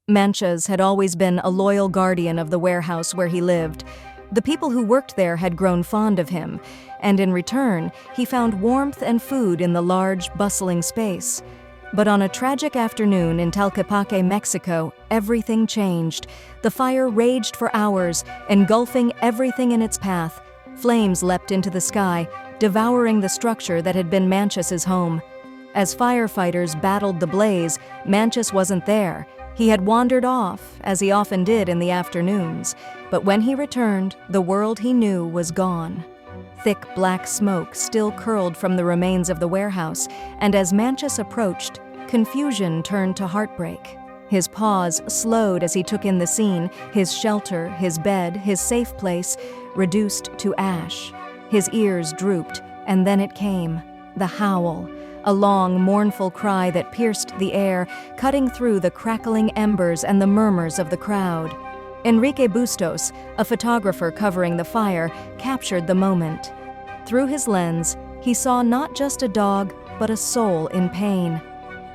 Manchas had always been a loyal guardian of the warehouse where he lived. The people who worked there had grown fond of him, and in return, he found warmth and food in the large, bustling space. But on a tragic afternoon in Talcapaque, Mexico, everything changed. The fire raged for hours, engulfing everything in its path. Flames leapt into the sky, devouring the structure that had been Manchas's home. As firefighters battled the blaze, Manchas wasn't there. He had wandered off, as he often did in the afternoons. But when he returned, the world he knew was gone. Thick black smoke still curled from the remains of the warehouse, and as Manchas approached, confusion turned to heartbreak. His pause slowed as he took in the scene, his shelter, his bed, his safe place, reduced to ash. His ears drooped, and then it came, the howl, a long, mournful cry that pierced the air, cutting through the crackling embers and the murmurs of the crowd. Enrique Bustos, a photographer covering the fire, captured the moment. Through his lens, he saw not just a dog, but a soul in pain.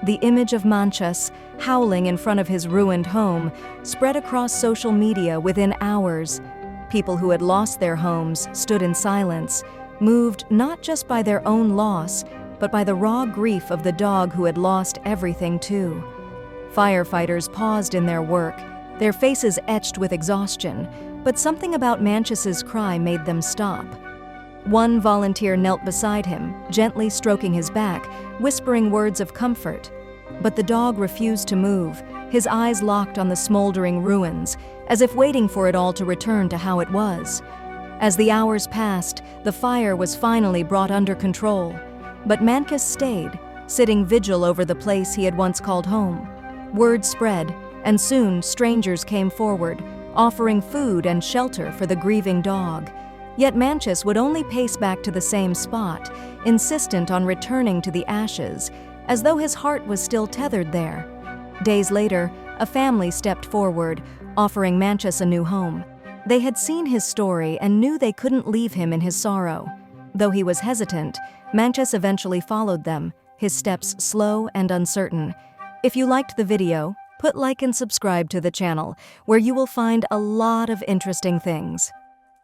The image of Manchas, howling in front of his ruined home, spread across social media within hours. People who had lost their homes stood in silence, moved not just by their own loss, but by the raw grief of the dog who had lost everything too. Firefighters paused in their work, their faces etched with exhaustion, but something about Manchas's cry made them stop. One volunteer knelt beside him, gently stroking his back, whispering words of comfort. But the dog refused to move, his eyes locked on the smoldering ruins, as if waiting for it all to return to how it was. As the hours passed, the fire was finally brought under control. But Manchas stayed, sitting vigil over the place he had once called home. Word spread, and soon strangers came forward, offering food and shelter for the grieving dog. Yet Manchas would only pace back to the same spot, insistent on returning to the ashes, as though his heart was still tethered there. Days later, a family stepped forward, offering Manchas a new home. They had seen his story and knew they couldn't leave him in his sorrow. Though he was hesitant, Manchas eventually followed them, his steps slow and uncertain. If you liked the video, put like and subscribe to the channel, where you will find a lot of interesting things.